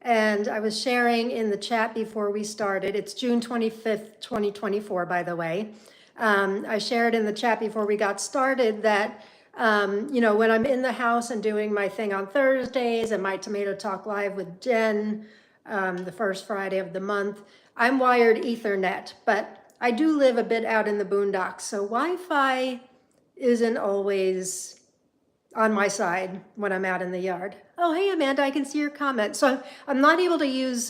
And I was sharing in the chat before we started. It's June 25th, 2024, by the way. I shared in the chat before we got started that, when I'm in the house and doing my thing on Thursdays and my Tomato Talk Live with Jen, the first Friday of the month, I'm wired Ethernet, but I do live a bit out in the boondocks. So Wi-Fi isn't always on my side when I'm out in the yard. Oh, hey, Amanda, I can see your comment. So I'm not able to use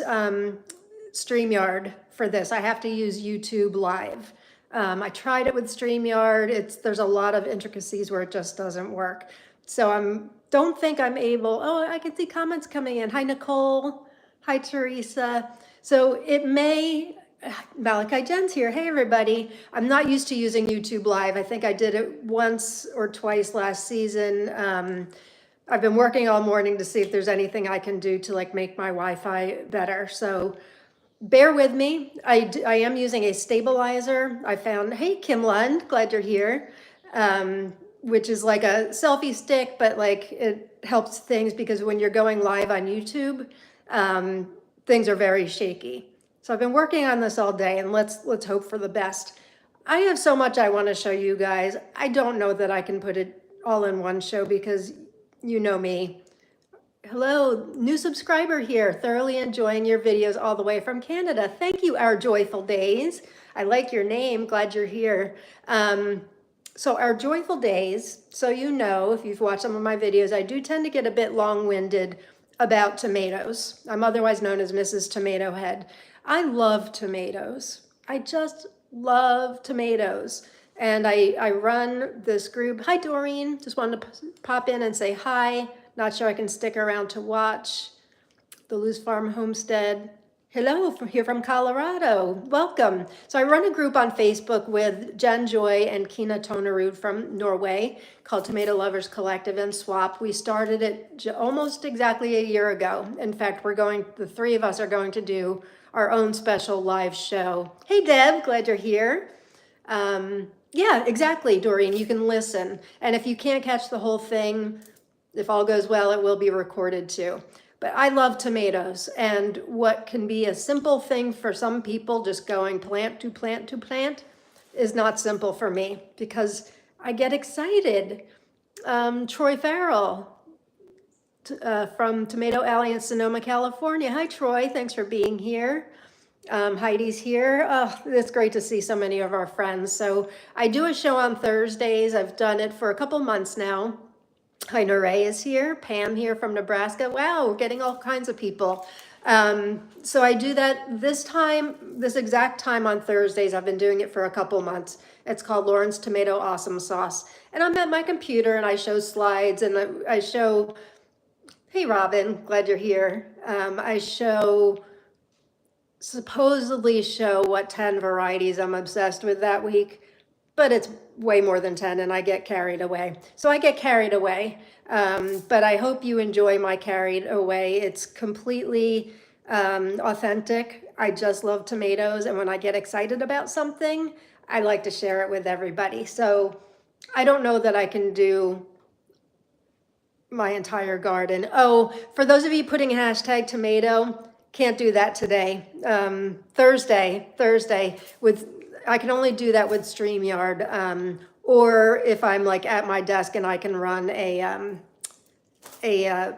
StreamYard for this. I have to use YouTube Live. I tried it with StreamYard. There's a lot of intricacies where it just doesn't work. So don't think I'm able. Oh, I can see comments coming in. Hi, Nicole. Hi, Teresa. So it may, Malachi Jen's here. Hey, everybody. I'm not used to using YouTube Live. I think I did it once or twice last season. I've been working all morning to see if there's anything I can do to make my Wi-Fi better. So bear with me. I am using a stabilizer. I found, hey, Kim Lund, glad you're here. Which is like a selfie stick, but it helps things because when you're going live on YouTube, things are very shaky. So I've been working on this all day, and let's hope for the best. I have so much I want to show you guys. I don't know that I can put it all in one show because you know me. Hello, new subscriber here. Thoroughly enjoying your videos all the way from Canada. Thank you, Our Joyful Days. I like your name. Glad you're here. So Our Joyful Days, so you know, if you've watched some of my videos, I do tend to get a bit long-winded about tomatoes. I'm otherwise known as Mrs. Tomato Head. I love tomatoes. I just love tomatoes. And I run this group. Hi, Doreen. Just wanted to pop in and say hi. Not sure I can stick around to watch. The Loose Farm Homestead. Hello, here from Colorado. Welcome. So I run a group on Facebook with Jen Joy and Kina Tonerud from Norway called Tomato Lovers Collective and Swap. We started it almost exactly a year ago. In fact, the three of us are going to do our own special live show. Hey, Deb, glad you're here. Yeah, exactly, Doreen, you can listen. And if you can't catch the whole thing, if all goes well, it will be recorded too. But I love tomatoes, and what can be a simple thing for some people, just going plant to plant to plant, is not simple for me because I get excited. Troy Farrell from Tomato Alley in Sonoma, California. Hi, Troy. Thanks for being here. Heidi's here. Oh, it's great to see so many of our friends. So I do a show on Thursdays. I've done it for a couple months now. Hi, Naray is here. Pam here from Nebraska. Wow, we're getting all kinds of people. So I do that this exact time on Thursdays. I've been doing it for a couple months. It's called Lauren's Tomato Awesome Sauce. And I'm at my computer and I show slides and I show, hey, Robin, glad you're here. I supposedly show what 10 varieties I'm obsessed with that week, but it's way more than 10 and I get carried away. So I get carried away, but I hope you enjoy my carried away. It's completely authentic. I just love tomatoes, and when I get excited about something, I like to share it with everybody. So I don't know that I can do my entire garden. Oh, for those of you putting hashtag tomato, can't do that today. Thursday I can only do that with StreamYard, or if I'm at my desk and I can run a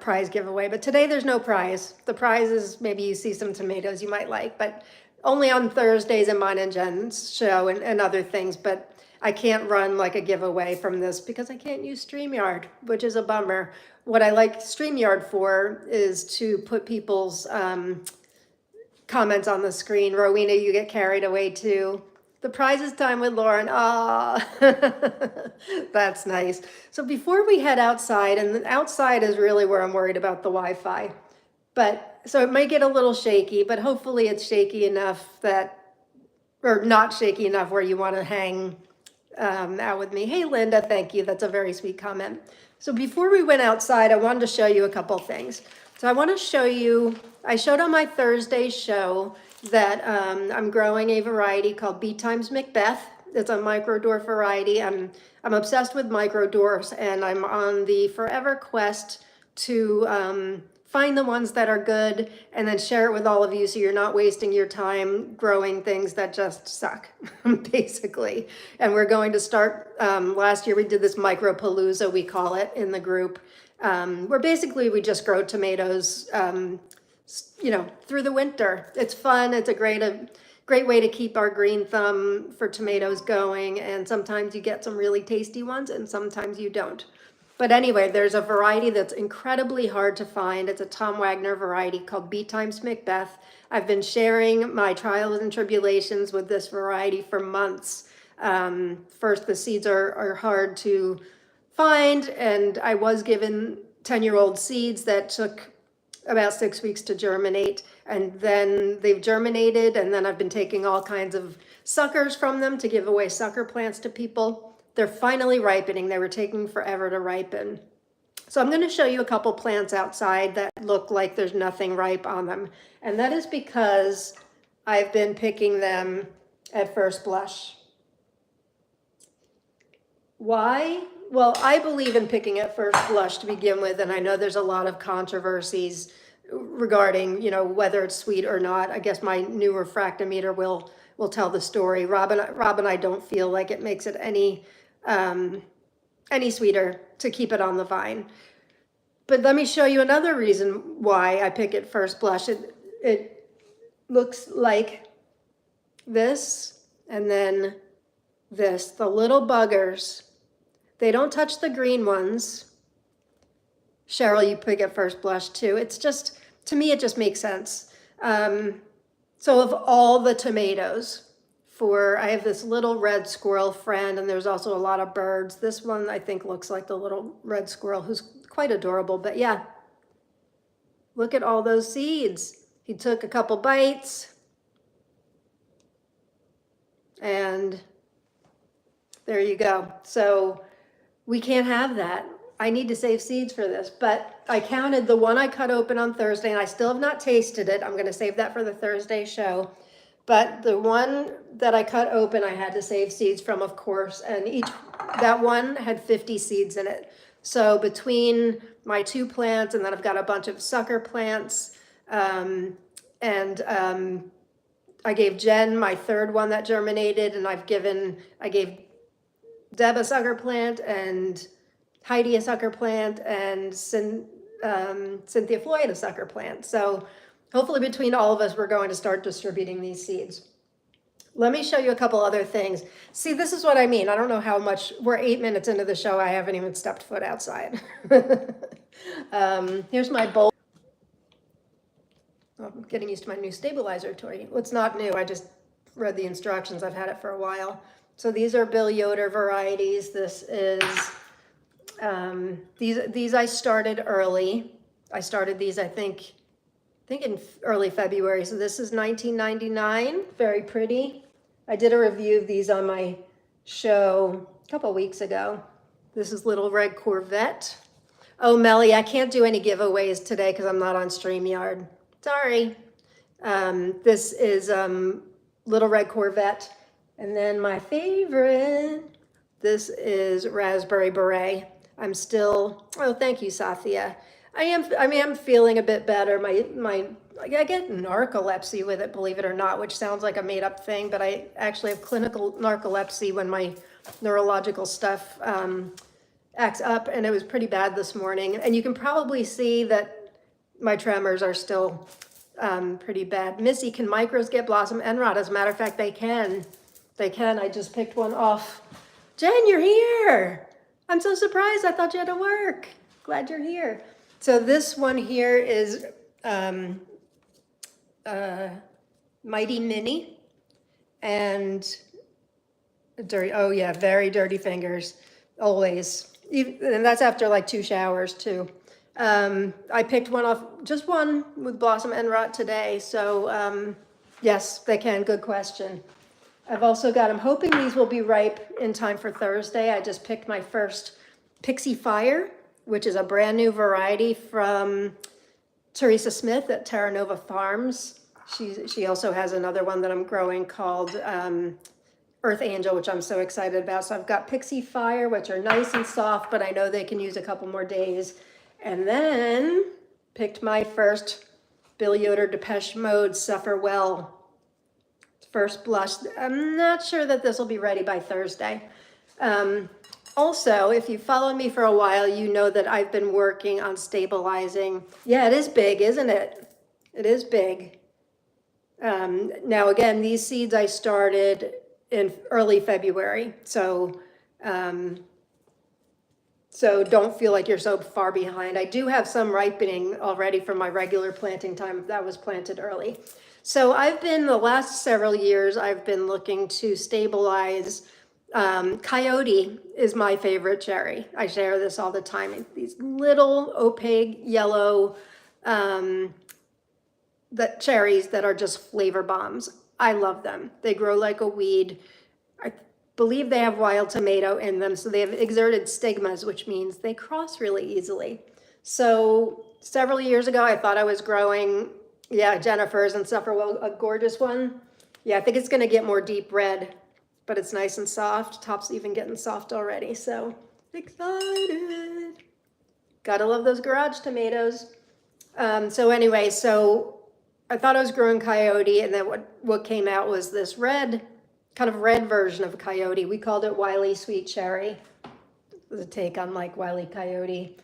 prize giveaway. But today there's no prize. The prize is maybe you see some tomatoes you might like, but only on Thursdays in mine and Jen's show and other things. But I can't run a giveaway from this because I can't use StreamYard, which is a bummer. What I like StreamYard for is to put people's comments on the screen. Rowena, you get carried away too. The prize is time with Lauren. Ah, that's nice. So before we head outside, and outside is really where I'm worried about the Wi-Fi. So it might get a little shaky, but hopefully it's shaky enough or not shaky enough where you want to hang out with me. Hey, Linda, thank you. That's a very sweet comment. So before we went outside, I wanted to show you a couple things. So I want to show you, I showed on my Thursday show that I'm growing a variety called B times Macbeth. It's a micro dwarf variety. I'm obsessed with micro dwarfs, and I'm on the forever quest to find the ones that are good and then share it with all of you so you're not wasting your time growing things that just suck, basically. And we're going to start, last year we did this micropalooza, we call it, in the group, where basically we just grow tomatoes, through the winter. It's fun. It's a great way to keep our green thumb for tomatoes going. And sometimes you get some really tasty ones and sometimes you don't. But anyway, there's a variety that's incredibly hard to find. It's a Tom Wagner variety called B times Macbeth. I've been sharing my trials and tribulations with this variety for months. First, the seeds are hard to find, and I was given 10-year-old seeds that took about 6 weeks to germinate, and then they've germinated, and then I've been taking all kinds of suckers from them to give away sucker plants to people. They're finally ripening. They were taking forever to ripen. So I'm going to show you a couple plants outside that look like there's nothing ripe on them. And that is because I've been picking them at first blush. Why? Well, I believe in picking at first blush to begin with, and I know there's a lot of controversies regarding, whether it's sweet or not. I guess my new refractometer will tell the story. Rob and I don't feel like it makes it any sweeter to keep it on the vine. But let me show you another reason why I pick at first blush. It looks like this, and then this. The little buggers, they don't touch the green ones. Cheryl, you pick at first blush too. It's just, to me, it just makes sense. So of all the tomatoes, I have this little red squirrel friend, and there's also a lot of birds. This one I think looks like the little red squirrel, who's quite adorable. But yeah, look at all those seeds. He took a couple bites, and there you go. So we can't have that. I need to save seeds for this, but I counted the one I cut open on Thursday, and I still have not tasted it. I'm going to save that for the Thursday show. But the one that I cut open, I had to save seeds from, of course, and that one had 50 seeds in it. So between my 2 plants, and then I've got a bunch of sucker plants, I gave Jen my 3rd one that germinated, and I gave Deb a sucker plant, and Heidi a sucker plant, and Cynthia Floyd a sucker plant. So hopefully between all of us, we're going to start distributing these seeds. Let me show you a couple other things. See, this is what I mean. I don't know how much, we're 8 minutes into the show. I haven't even stepped foot outside. Here's my bowl. I'm getting used to my new stabilizer toy. Well, it's not new. I just read the instructions. I've had it for a while. So these are Bill Yoder varieties. This is, these I started early. I started these, I think in early February. So this is 1999, very pretty. I did a review of these on my show a couple weeks ago. This is Little Red Corvette. Oh, Melly, I can't do any giveaways today because I'm not on StreamYard. Sorry. This is Little Red Corvette. And then my favorite, this is Raspberry Beret. I'm still, oh, thank you, Sathya. I am feeling a bit better. I get narcolepsy with it, believe it or not, which sounds like a made up thing, but I actually have clinical narcolepsy when my neurological stuff acts up, and it was pretty bad this morning. And you can probably see that my tremors are still pretty bad. Missy, can micros get blossom and rot? As a matter of fact, they can. They can. I just picked one off. Jen, you're here. I'm so surprised. I thought you had to work. Glad you're here. So this one here is Mighty Mini, and dirty. Oh yeah, very dirty fingers, always. And that's after like 2 showers too. I picked one off, just one with blossom and rot today. So yes, they can. Good question. I've also got, I'm hoping these will be ripe in time for Thursday. I just picked my first Pixie Fire, which is a brand new variety from Teresa Smith at Terra Nova Farms. She also has another one that I'm growing called Earth Angel, which I'm so excited about. So I've got Pixie Fire, which are nice and soft, but I know they can use a couple more days. And then Picked my first Bill Yoder Depeche Mode Suffer Well first blush. I'm not sure that this will be ready by Thursday. Also, if you followed me for a while, you know that I've been working on stabilizing. Yeah, it is big, isn't it? It is big. Now again, these seeds I started in early February, so don't feel like you're so far behind. I do have some ripening already from my regular planting time that was planted early. So the last several years, I've been looking to stabilize. Coyote is my favorite cherry. I share this all the time. These little opaque yellow cherries that are just flavor bombs. I love them. They grow like a weed. I believe they have wild tomato in them, so they have exerted stigmas, which means they cross really easily. So several years ago, I thought I was growing, Jennifer's and Suffer Well, a gorgeous one. Yeah, I think it's gonna get more deep red, but it's nice and soft. Top's even getting soft already, so excited. Gotta love those garage tomatoes. So anyway, I thought I was growing Coyote, and then what came out was this kind of red version of Coyote. We called it Wily Sweet Cherry. It was a take on like Wily Coyote.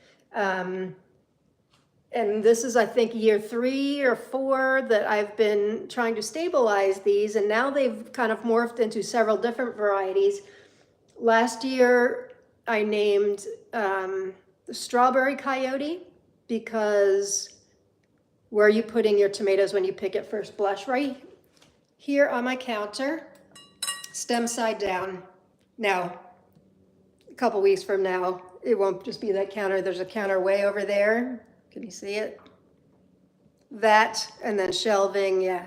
And this is, I think, year 3 or 4 that I've been trying to stabilize these, and now they've kind of morphed into several different varieties. Last year, I named the Strawberry Coyote because where are you putting your tomatoes when you pick at first blush? Right here on my counter, stem side down. Now, a couple weeks from now, it won't just be that counter. There's a counter way over there. Can you see it? That, and then shelving. Yeah,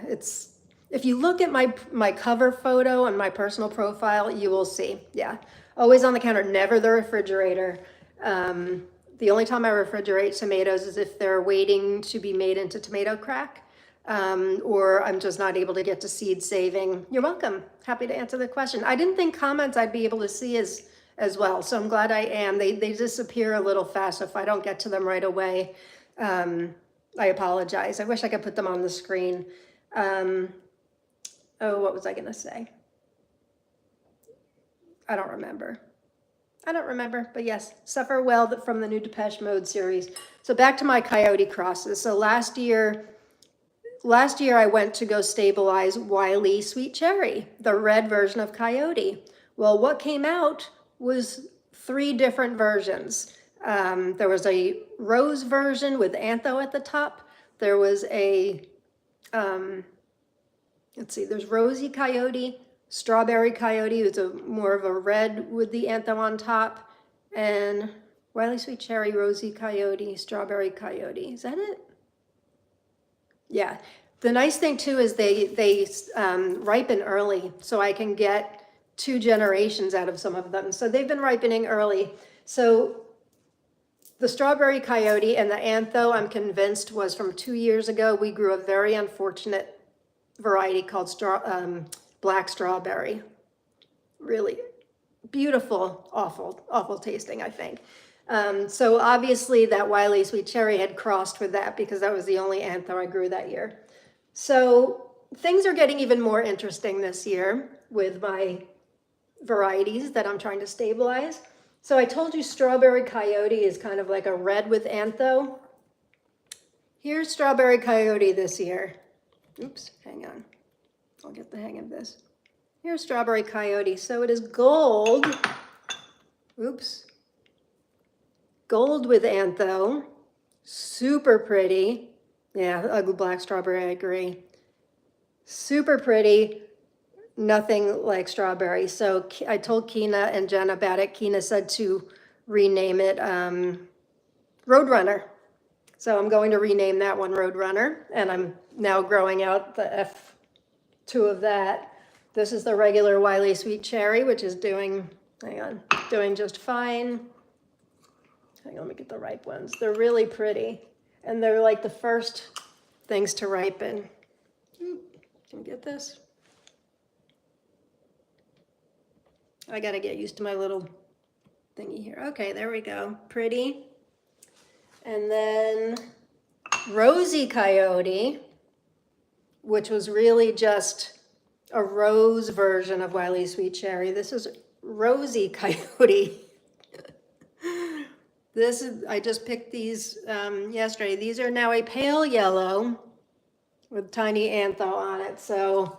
if you look at my cover photo on my personal profile, you will see. Yeah, always on the counter, never the refrigerator. The only time I refrigerate tomatoes is if they're waiting to be made into tomato crack, or I'm just not able to get to seed saving. You're welcome. Happy to answer the question. I didn't think comments I'd be able to see as well, so I'm glad I am. They disappear a little fast, so if I don't get to them right away, I apologize. I wish I could put them on the screen. What was I gonna say? I don't remember, but yes, Suffer Well from the new Depeche Mode series. So back to my Coyote crosses. So last year I went to go stabilize Wily Sweet Cherry, the red version of Coyote. Well, what came out was 3 different versions. There was a rose version with antho at the top. There was there's Rosy Coyote, Strawberry Coyote, it's more of a red with the antho on top, and Wily Sweet Cherry, Rosy Coyote, Strawberry Coyote. Is that it? Yeah. The nice thing too is they ripen early, so I can get 2 generations out of some of them. So they've been ripening early. So the Strawberry Coyote and the antho, I'm convinced, was from 2 years ago. We grew a very unfortunate variety called black strawberry. Really beautiful, awful tasting, I think. So obviously that Wily Sweet Cherry had crossed with that because that was the only antho I grew that year. So things are getting even more interesting this year with my varieties that I'm trying to stabilize. So I told you Strawberry Coyote is kind of like a red with antho. Here's Strawberry Coyote this year. Oops, hang on. I'll get the hang of this. Here's Strawberry Coyote. So it is gold. Oops. Gold with antho. Super pretty. Yeah, ugly black strawberry, I agree. Super pretty. Nothing like strawberry. So I told Kina and Jen about it. Kina said to rename it Roadrunner. So I'm going to rename that one Roadrunner, and I'm now growing out the F2 of that. This is the regular Wily Sweet Cherry, which is doing just fine. Hang on, let me get the ripe ones. They're really pretty, and they're like the first things to ripen. Can you get this? I gotta get used to my little thingy here. Okay, there we go. Pretty. And then Rosy Coyote, which was really just a rose version of Wiley Sweet Cherry. This is Rosy Coyote. This is, I just picked these yesterday. These are now a pale yellow with tiny antho on it. So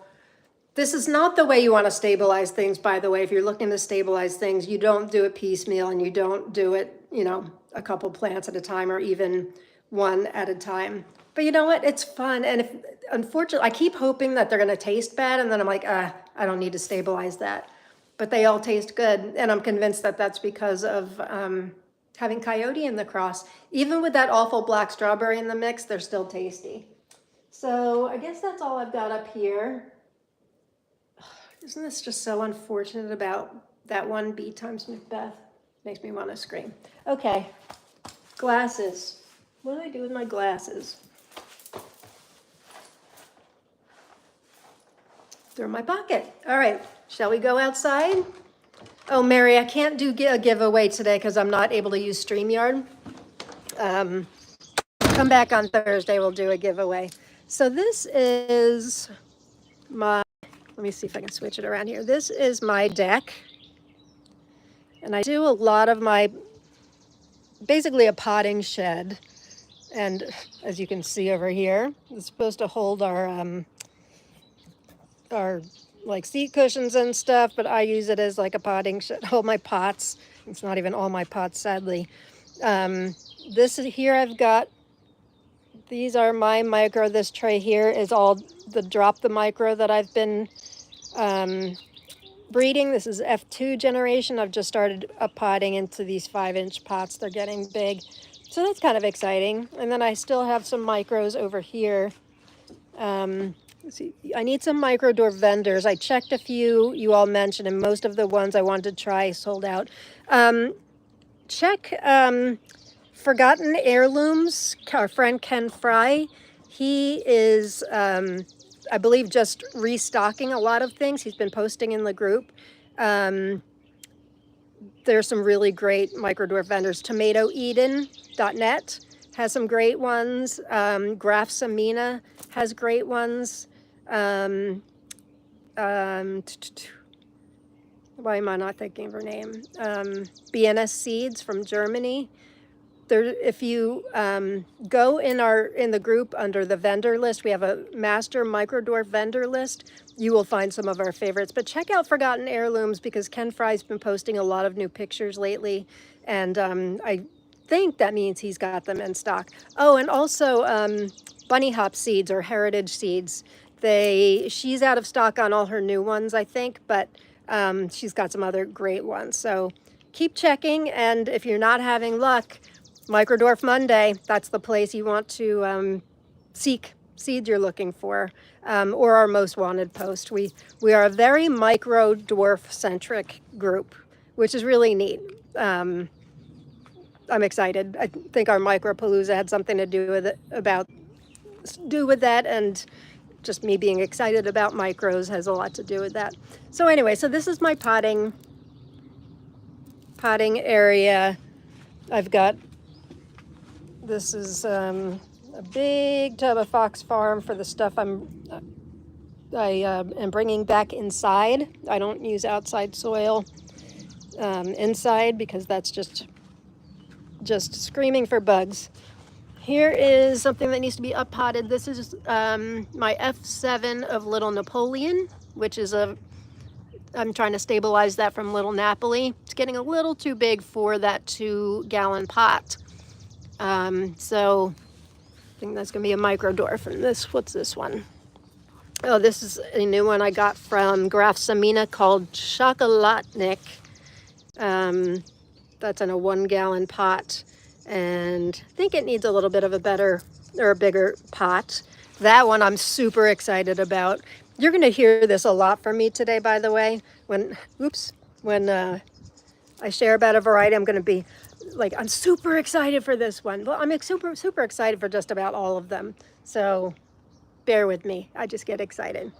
this is not the way you want to stabilize things, by the way. If you're looking to stabilize things, you don't do it piecemeal and you don't do it, you know, a couple plants at a time or even one at a time. But you know what? It's fun. And if, unfortunately, I keep hoping that they're going to taste bad. And then I'm like, I don't need to stabilize that. But they all taste good. And I'm convinced that that's because of having Coyote in the cross. Even with that awful black strawberry in the mix, they're still tasty. So I guess that's all I've got up here. Isn't this just so unfortunate about that one B times Macbeth? Makes me want to scream. Okay, glasses. What do I do with my glasses? They're in my pocket. All right, shall we go outside? Oh, Mary, I can't do a giveaway today because I'm not able to use StreamYard. Come back on Thursday, we'll do a giveaway. So this is my, let me see if I can switch it around here. This is my deck. And I do a lot of my, basically a potting shed. And as you can see over here, it's supposed to hold our like seat cushions and stuff, but I use it as like a potting shed, all my pots. It's not even all my pots, sadly. This is here I've got, these are my micro. This tray here is all the drop the micro that I've been breeding. This is F2 generation. I've just started potting into these 5-inch pots. They're getting big. So that's kind of exciting. And then I still have some micros over here. Let's see. I need some micro dwarf vendors. I checked a few you all mentioned, and most of the ones I wanted to try sold out. Check Forgotten Heirlooms, our friend Ken Fry. He is, I believe, just restocking a lot of things. He's been posting in the group. There's some really great micro dwarf vendors. TomatoEden.net has some great ones. Graf Samina has great ones. Why am I not thinking of her name? BNS Seeds from Germany. There, if you go in the group under the vendor list, we have a master micro dwarf vendor list. You will find some of our favorites. But check out Forgotten Heirlooms because Ken Fry's been posting a lot of new pictures lately, and I think that means he's got them in stock. Oh, and also Bunny Hop Seeds or Heritage Seeds. She's out of stock on all her new ones, I think, but she's got some other great ones. So keep checking, and if you're not having luck, Micro Dwarf Monday, that's the place you want to seek seeds you're looking for, or our most wanted post. We are a very micro dwarf centric group, which is really neat. I'm excited. I think our Micropalooza had something to do with that, and just me being excited about micros has a lot to do with that. So anyway, so this is my potting area. I've got, this is a big tub of Fox Farm for the stuff I am bringing back inside. I don't use outside soil inside because that's just screaming for bugs. Here is something that needs to be up potted. This is my F7 of Little Napoleon, which is I'm trying to stabilize that from Little Napoli. It's getting a little too big for that 2-gallon pot. So I think that's gonna be a micro dwarf. And what's this one? Oh, this is a new one I got from Graf Samina called Chocolatnik. That's in a 1-gallon pot. And I think it needs a little bit of a bigger pot. That one I'm super excited about. You're gonna hear this a lot from me today, by the way. When I share about a variety, I'm gonna be like, I'm super excited for this one. Well, I'm super excited for just about all of them. So bear with me, I just get excited.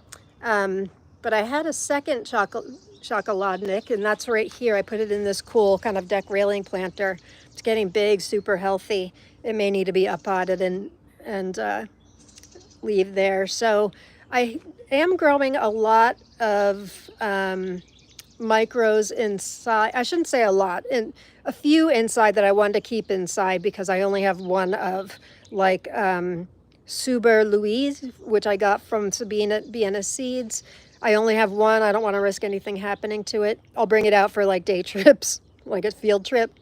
But I had a second Chocolatnik, and that's right here. I put it in this cool kind of deck railing planter. It's getting big, super healthy. It may need to be up potted, and and leave there. So I am growing a lot of micros inside. I shouldn't say a lot, and a few inside that I wanted to keep inside because I only have one of, like Suber Louise, which I got from Sabina Vienna Seeds. I only have one. I don't want to risk anything happening to it. I'll bring it out for like day trips, like a field trip.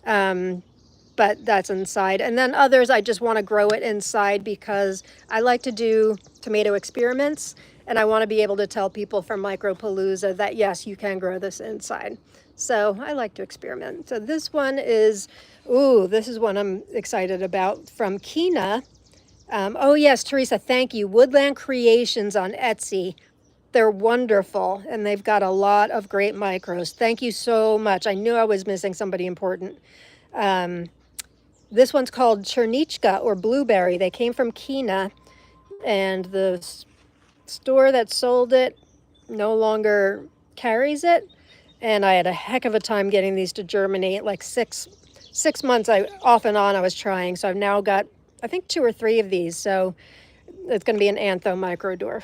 But that's inside. And then others, I just want to grow it inside because I like to do tomato experiments, and I want to be able to tell people from Micropalooza that yes, you can grow this inside. So I like to experiment. So this one is, ooh, this is one I'm excited about, from Kina. Oh yes, Teresa, thank you. Woodland Creations on Etsy. They're wonderful, and they've got a lot of great micros. Thank you so much. I knew I was missing somebody important. This one's called Chernichka, or blueberry. They came from Kina, and the store that sold it no longer carries it. And I had a heck of a time getting these to germinate. Like six months off and on I was trying. So I've now got, I think, 2 or 3 of these. So it's going to be an antho micro dwarf.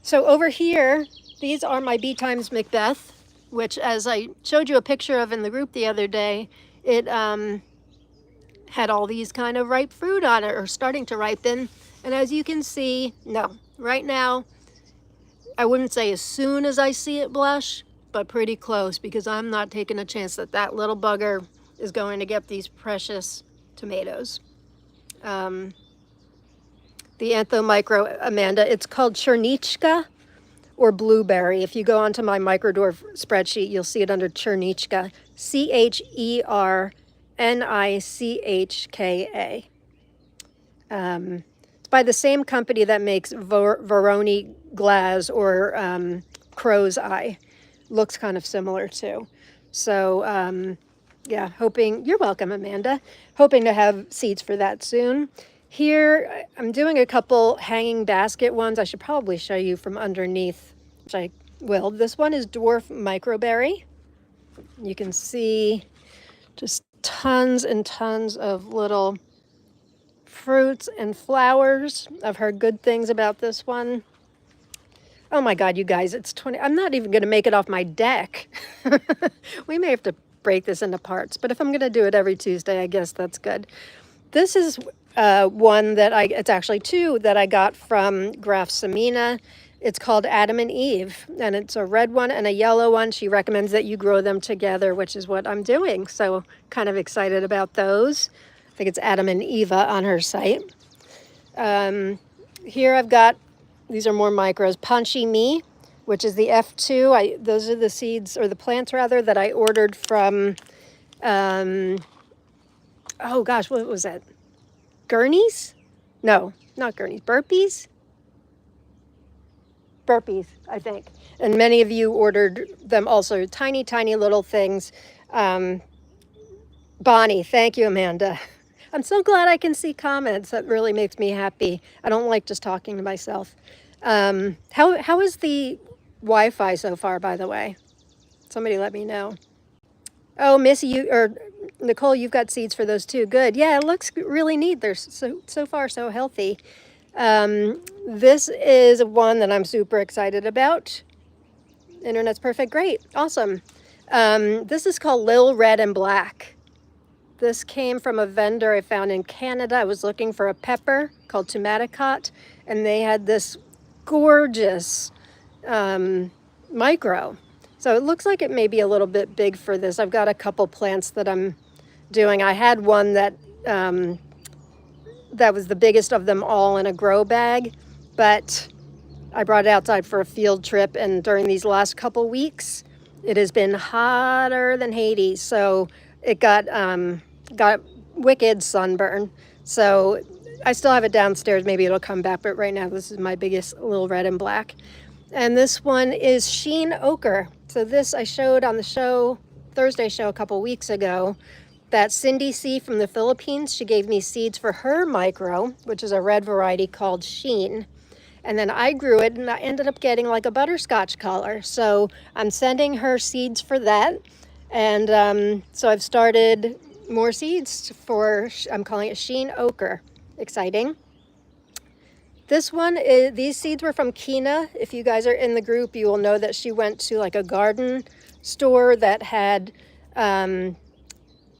So over here, these are my B times Macbeth, which, as I showed you a picture of in the group the other day, it had all these kind of ripe fruit on it, or starting to ripen. And as you can see, no, right now, I wouldn't say as soon as I see it blush, but pretty close, because I'm not taking a chance that that little bugger is going to get these precious tomatoes. The Antho Micro, Amanda, it's called Chernichka or blueberry. If you go onto my microdwarf spreadsheet, you'll see it under Chernichka, Chernichka. It's by the same company that makes Veroni Glass, or Crow's Eye. Looks kind of similar too. So yeah, hoping, you're welcome, Amanda. Hoping to have seeds for that soon. Here, I'm doing a couple hanging basket ones. I should probably show you from underneath, which I will. This one is dwarf microberry. You can see just tons and tons of little fruits and flowers. I've heard good things about this one. Oh my God, you guys, it's 20. I'm not even going to make it off my deck. We may have to break this into parts, but if I'm going to do it every Tuesday, I guess that's good. This is one that it's actually 2 that I got from Graf Samina. It's called Adam and Eve, and it's a red one and a yellow one. She recommends that you grow them together, which is what I'm doing. So kind of excited about those. I think it's Adam and Eva on her site. Here I've got, these are more micros, Panchi Mi, which is the F2. Those are the seeds, or the plants rather, that I ordered from, oh gosh, what was that? Gurney's? No, not Gurney's. Burpees? Burpees, I think. And many of you ordered them also. Tiny, tiny little things. Bonnie, thank you, Amanda. I'm so glad I can see comments. That really makes me happy. I don't like just talking to myself. How is the Wi-Fi so far, by the way? Somebody let me know. Oh, Missy, or Nicole, you've got seeds for those too. Good. Yeah, it looks really neat. They're so far so healthy. This is one that I'm super excited about. Internet's perfect. Great. Awesome. This is called Lil Red and Black. This came from a vendor I found in Canada. I was looking for a pepper called Tomaticot, and they had this gorgeous micro. So it looks like it may be a little bit big for this. I've got a couple plants that I'm doing. I had one that that was the biggest of them all in a grow bag, but I brought it outside for a field trip, and during these last couple weeks, it has been hotter than Hades. So it got wicked sunburn. So I still have it downstairs. Maybe it'll come back, but right now this is my biggest Little Red and Black. And this one is Sheen Ochre. So this I showed on the Thursday show a couple weeks ago. That Cindy C from the Philippines, she gave me seeds for her micro, which is a red variety called Sheen. And then I grew it, and I ended up getting like a butterscotch color. So I'm sending her seeds for that. And so I've started more seeds for, I'm calling it Sheen Ochre. Exciting. This one is, these seeds were from Kina. If you guys are in the group, you will know that she went to like a garden store that had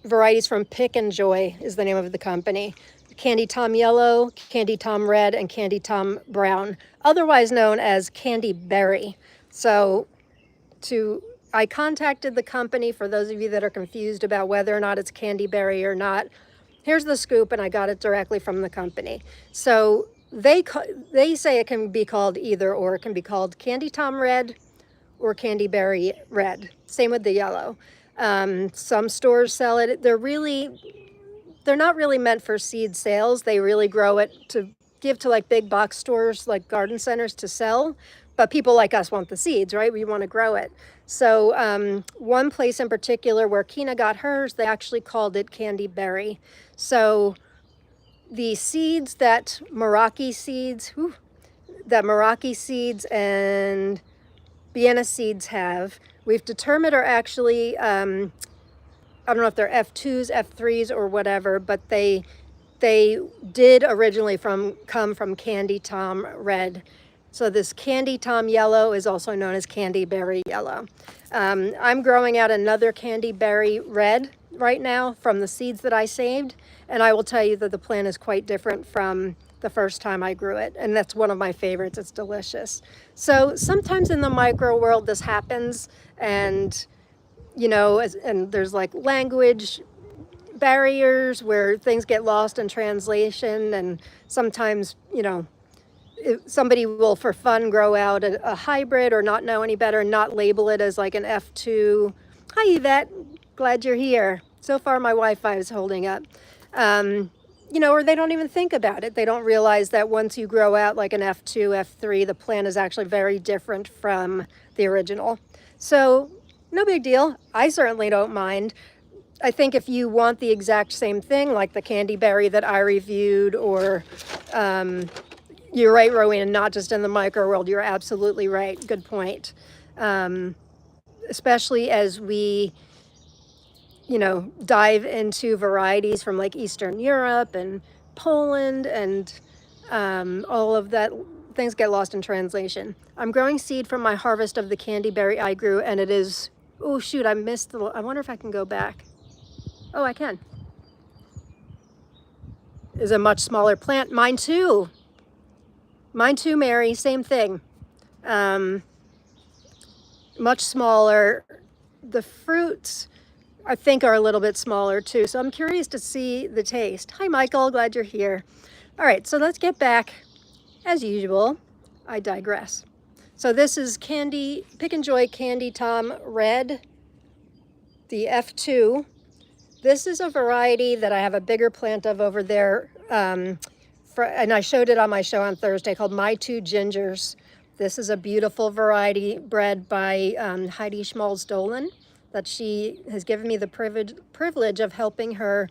varieties from Pick and Joy is the name of the company. Candy Tom Yellow, Candy Tom Red, and Candy Tom Brown, otherwise known as Candy Berry. So I contacted the company, for those of you that are confused about whether or not it's Candy Berry or not. Here's the scoop, and I got it directly from the company. So they say it can be called either or. It can be called Candy Tom Red or Candy Berry Red. Same with the yellow. Some stores sell it. They're not really meant for seed sales. They really grow it to give to like big box stores, like garden centers, to sell. But people like us want the seeds, right? We want to grow it. So one place in particular where Kina got hers, they actually called it Candy Berry. So the seeds that Meraki seeds and Vienna seeds have, we've determined are actually, I don't know if they're F2s, F3s, or whatever, but they did originally come from Candy Tom Red. So this Candy Tom Yellow is also known as Candy Berry Yellow. I'm growing out another Candy Berry Red right now from the seeds that I saved, and I will tell you that the plant is quite different from the first time I grew it, and that's one of my favorites. It's delicious. So sometimes in the micro world this happens, and you know, and there's like language barriers where things get lost in translation, and sometimes, you know, somebody will for fun grow out a hybrid or not know any better and not label it as like an F2. Hi Yvette, glad you're here. So far my Wi-Fi is holding up. You know, or they don't even think about it. They don't realize that once you grow out like an F2, F3, the plant is actually very different from the original. So no big deal. I certainly don't mind. I think if you want the exact same thing, like the Candy Berry that I reviewed, or you're right, Rowena, not just in the micro world, you're absolutely right. Good point. Especially as we, you know, dive into varieties from like Eastern Europe and Poland, and all of that, things get lost in translation. I'm growing seed from my harvest of the Candy Berry I grew, and it is, oh shoot, I missed I wonder if I can go back. Oh, I can. Is a much smaller plant. Mine too. Mine too, Mary, same thing. Much smaller. The fruits, I think, are a little bit smaller too. So I'm curious to see the taste. Hi, Michael, glad you're here. All right, so let's get back. As usual, I digress. So this is Pick and Joy Candy Tom Red, the F2. This is a variety that I have a bigger plant of over there, and I showed it on my show on Thursday, called My Two Gingers. This is a beautiful variety bred by Heidi Schmalz-Dolan that she has given me the privilege of helping her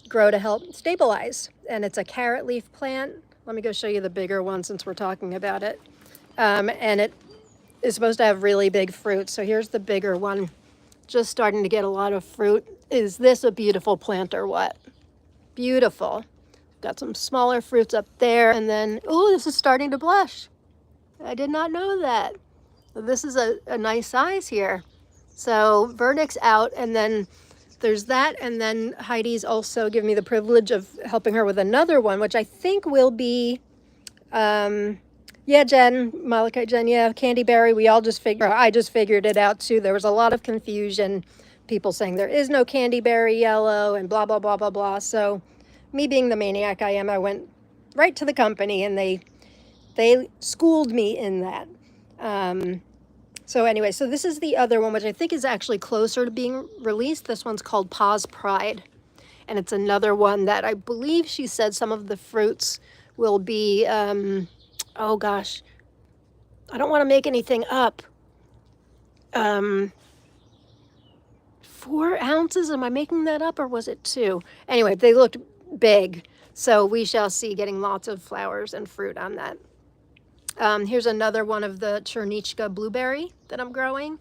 grow to help stabilize. And it's a carrot leaf plant. Let me go show you the bigger one since we're talking about it. And it is supposed to have really big fruit. So here's the bigger one, just starting to get a lot of fruit. Is this a beautiful plant or what? Beautiful. Got some smaller fruits up there, and then, oh, this is starting to blush. I did not know that. This is a nice size here. So verdict's out, and then there's that, and then Heidi's also given me the privilege of helping her with another one, which I think will be, yeah, Jen, Malachite Jen, yeah, Candy Berry. I just figured it out too. There was a lot of confusion. People saying there is no Candy Berry Yellow and blah, blah, blah, blah, blah. So me being the maniac I am, I went right to the company and they schooled me in that. So anyway, so this is the other one, which I think is actually closer to being released. This one's called Paws Pride. And it's another one that I believe she said some of the fruits will be, oh gosh, I don't want to make anything up. 4 ounces, am I making that up, or was it 2? Anyway, they looked big, so we shall see, getting lots of flowers and fruit on that. Here's another one of the Chernichka blueberry that I'm growing.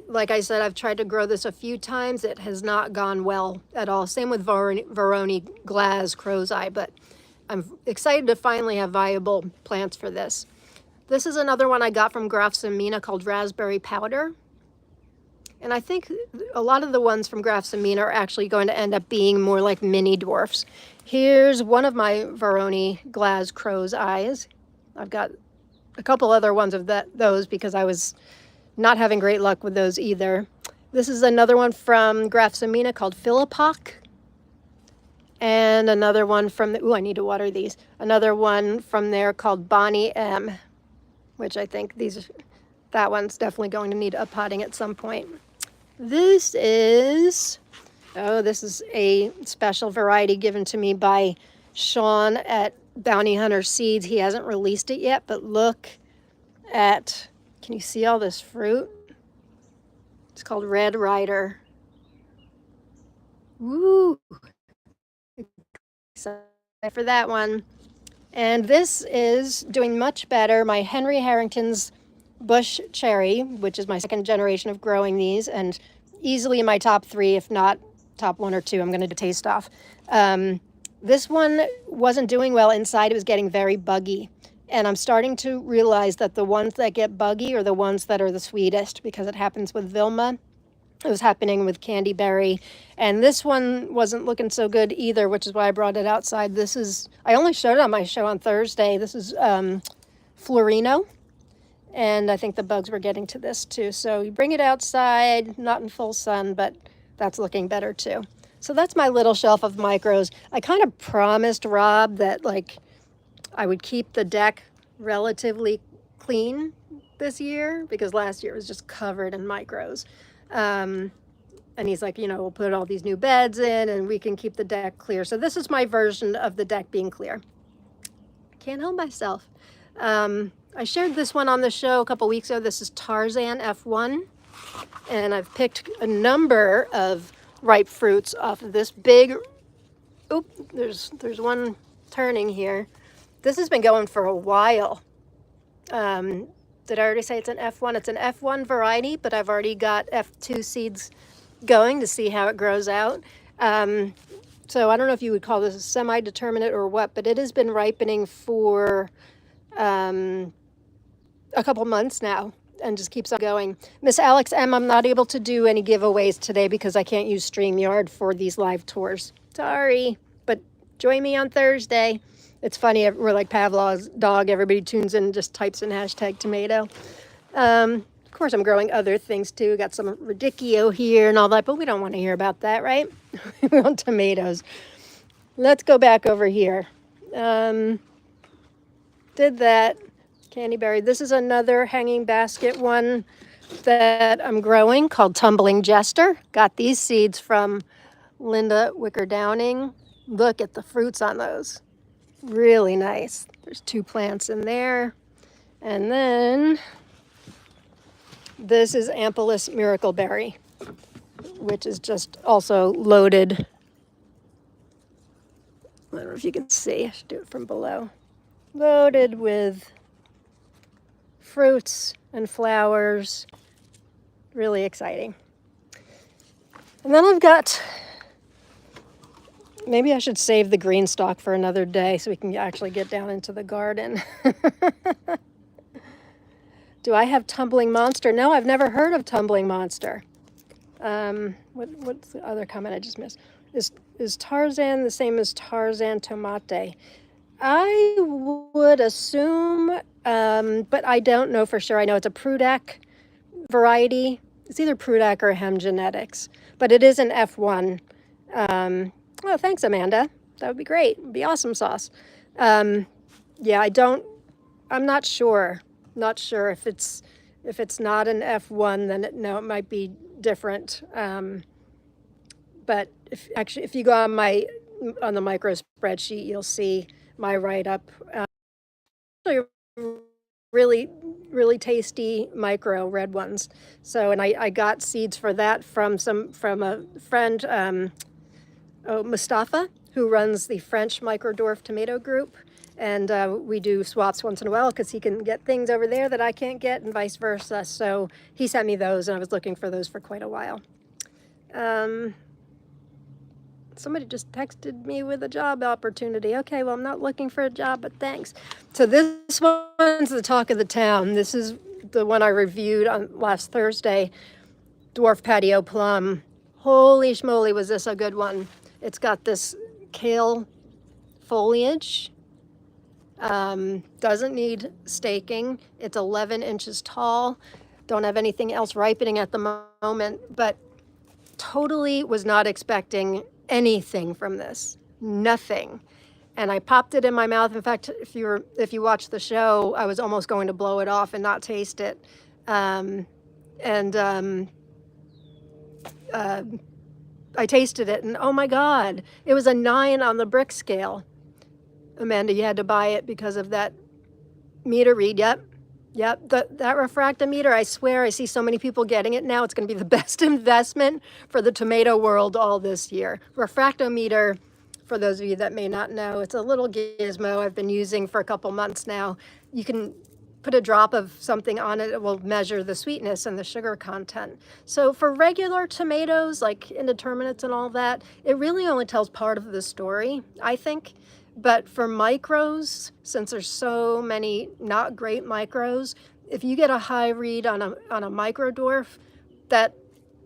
Like I said, I've tried to grow this a few times. It has not gone well at all. Same with Veroni Glass Crow's Eye, but I'm excited to finally have viable plants for this. This is another one I got from Grafsamina called Raspberry Powder. And I think a lot of the ones from Grafsamina are actually going to end up being more like mini dwarfs. Here's one of my Varoni Glass Crow's Eyes. I've got a couple other ones of those because I was not having great luck with those either. This is another one from Grafsamina called Philippoc. And another one from the, ooh, I need to water these. Another one from there called Bonnie M, which I think that one's definitely going to need uppotting at some point. This is, oh, this is a special variety given to me by Sean at Bounty Hunter Seeds. He hasn't released it yet, but look at, can you see all this fruit? It's called Red Rider. Woo! Excited for that one. And this is doing much better. My Henry Harrington's Bush Cherry, which is my second generation of growing these, and easily in my top 3, if not top 1 or 2, I'm going to taste off. This one wasn't doing well inside. It was getting very buggy. And I'm starting to realize that the ones that get buggy are the ones that are the sweetest, because it happens with Vilma. It was happening with Candyberry. And this one wasn't looking so good either, which is why I brought it outside. This is, I only showed it on my show on Thursday. This is Florino. And I think the bugs were getting to this too. So you bring it outside, not in full sun, but that's looking better too. So that's my little shelf of micros. I kind of promised Rob that like I would keep the deck relatively clean this year, because last year it was just covered in micros. And he's like, you know, we'll put all these new beds in and we can keep the deck clear. So this is my version of the deck being clear. I can't help myself. I shared this one on the show a couple weeks ago. This is Tarzan F1. And I've picked a number of ripe fruits off of this big, oop, there's one turning here. This has been going for a while. Did I already say it's an F1? It's an F1 variety, but I've already got F2 seeds going to see how it grows out. So I don't know if you would call this a semi-determinate or what, but it has been ripening for a couple months now and just keeps on going. Miss Alex M, I'm not able to do any giveaways today because I can't use StreamYard for these live tours. Sorry, but join me on Thursday. It's funny, we're like Pavlov's dog. Everybody tunes in and just types in #tomato. Of course, I'm growing other things too. Got some radicchio here and all that, but we don't want to hear about that, right? We want tomatoes. Let's go back over here. Did that. Candyberry. This is another hanging basket one that I'm growing called Tumbling Jester. Got these seeds from Linda Wicker Downing. Look at the fruits on those. Really nice. There's 2 plants in there. And then this is Ampelus Miracleberry, which is just also loaded. I don't know if you can see. I should do it from below. Loaded with fruits and flowers. Really exciting. And then I've got, maybe I should save the green stalk for another day so we can actually get down into the garden. Do I have Tumbling Monster? No, I've never heard of Tumbling Monster. What's the other comment I just missed? Is Tarzan the same as Tarzan Tomate? I would assume, but I don't know for sure. I know it's a Prudak variety. It's either Prudak or Hem Genetics, but it is an F1. Oh, thanks, Amanda. That would be great. It'd be awesome sauce. Yeah, I'm not sure. Not sure if it's not an F1, then it might be different. But if you go on the micro spreadsheet, you'll see my write-up. Really, really tasty micro red ones. So, and I got seeds for that from a friend, Mustafa, who runs the French Micro Dwarf Tomato Group. And we do swaps once in a while because he can get things over there that I can't get and vice versa. So he sent me those and I was looking for those for quite a while. Somebody just texted me with a job opportunity. Okay, well, I'm not looking for a job, but thanks. So this one's the talk of the town. This is the one I reviewed on last Thursday, dwarf patio plum. Holy schmoly, was this a good one. It's got this kale foliage. Doesn't need staking. It's 11 inches tall. Don't have anything else ripening at the moment, but totally was not expecting anything from this. Nothing. And I popped it in my mouth. In fact, if you watch the show, I was almost going to blow it off and not taste it. I tasted it, and oh my God, it was a 9 on the brick scale. Amanda, you had to buy it because of that meter read. Yep. That refractometer, I swear, I see so many people getting it now. It's going to be the best investment for the tomato world all this year. Refractometer, for those of you that may not know, it's a little gizmo I've been using for a couple months now. You can put a drop of something on it. It will measure the sweetness and the sugar content. So for regular tomatoes, like indeterminates and all that, it really only tells part of the story, I think. But for micros, since there's so many not great micros, if you get a high read on a micro dwarf, that,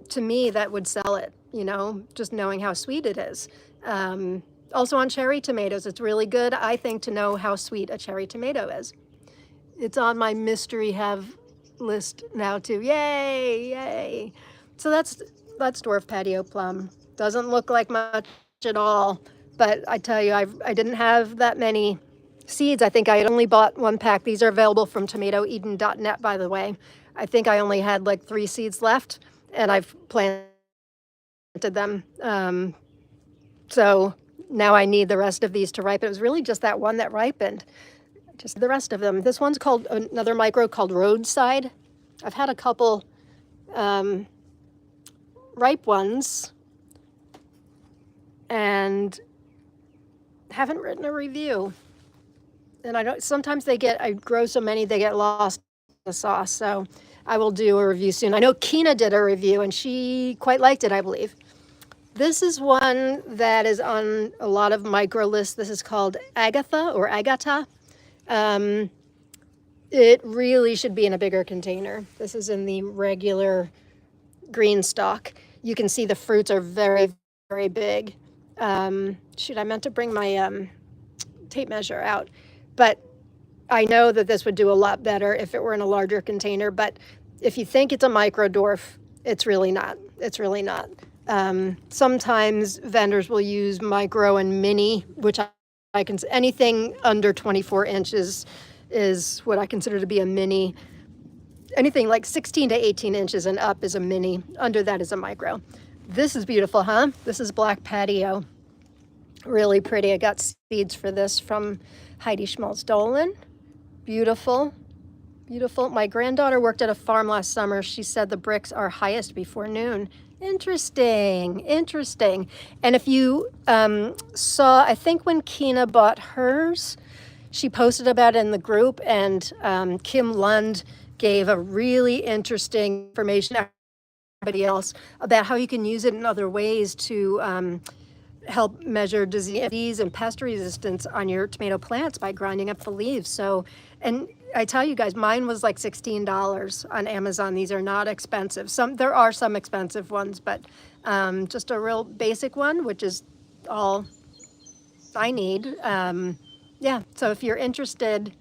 to me, that would sell it, you know, just knowing how sweet it is. Also on cherry tomatoes, it's really good, I think, to know how sweet a cherry tomato is. It's on my mystery have list now too. Yay. So that's dwarf patio plum. Doesn't look like much at all. But I tell you, I didn't have that many seeds. I think I had only bought 1 pack. These are available from tomatoeden.net, by the way. I think I only had like 3 seeds left, and I've planted them. So now I need the rest of these to ripen. It was really just that one that ripened. Just the rest of them. This one's called, another micro called Roadside. I've had a couple ripe ones, and haven't written a review. And I don't, sometimes I grow so many, they get lost in the sauce. So I will do a review soon. I know Kina did a review and she quite liked it, I believe. This is one that is on a lot of micro lists. This is called Agata. It really should be in a bigger container. This is in the regular green stock. You can see the fruits are very, very big. Shoot, I meant to bring my tape measure out, but I know that this would do a lot better if it were in a larger container. But if you think it's a micro dwarf, it's really not. It's really not. Sometimes vendors will use micro and mini, which I can, anything under 24 inches is what I consider to be a mini. Anything like 16 to 18 inches and up is a mini. Under that is a micro. This is beautiful, huh? This is Black Patio. Really pretty. I got seeds for this from Heidi Schmalz-Dolan. Beautiful. Beautiful. My granddaughter worked at a farm last summer. She said the bricks are highest before noon. Interesting. And if you saw, I think when Kina bought hers, she posted about it in the group, and Kim Lund gave a really interesting information to everybody else about how you can use it in other ways to help measure disease and pest resistance on your tomato plants by grinding up the leaves. So, and I tell you guys, mine was like $16 on Amazon. These are not expensive. There are some expensive ones, but just a real basic one, which is all I need. Yeah, so if you're interested,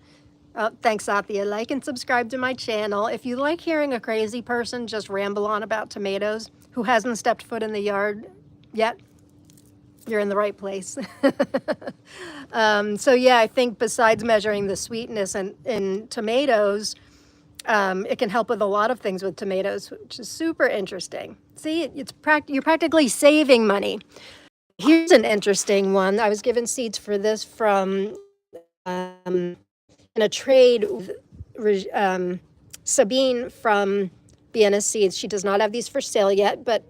thanks, Athia, like and subscribe to my channel. If you like hearing a crazy person just ramble on about tomatoes who hasn't stepped foot in the yard yet, you're in the right place. So yeah, I think besides measuring the sweetness in tomatoes, it can help with a lot of things with tomatoes, which is super interesting. See, you're practically saving money. Here's an interesting one. I was given seeds for this from in a trade with Sabine from Vienna Seeds. She does not have these for sale yet, but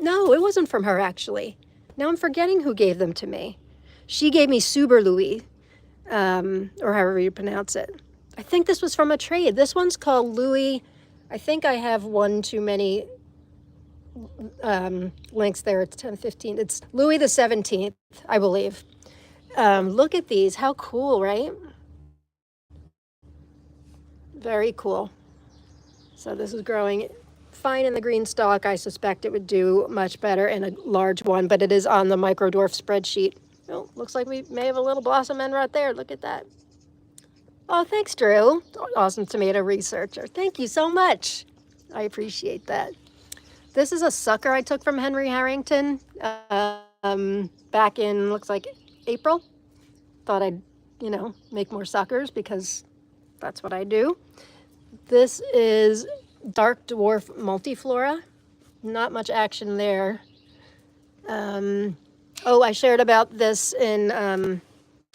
no, it wasn't from her actually. Now I'm forgetting who gave them to me. She gave me Suber Louis, or however you pronounce it. I think this was from a trade. This one's called Louis. I think I have one too many links there. It's 1015. It's Louis the 17th, I believe. Look at these. How cool, right? Very cool. So this is growing fine in the green stalk. I suspect it would do much better in a large one, but it is on the micro dwarf spreadsheet. Oh, looks like we may have a little blossom end right there. Look at that. Oh, thanks, Drew. Awesome tomato researcher. Thank you so much. I appreciate that. This is a sucker I took from Henry Harrington back in, looks like April. Thought I'd, make more suckers because that's what I do. This is dark dwarf multiflora. Not much action there. I shared about this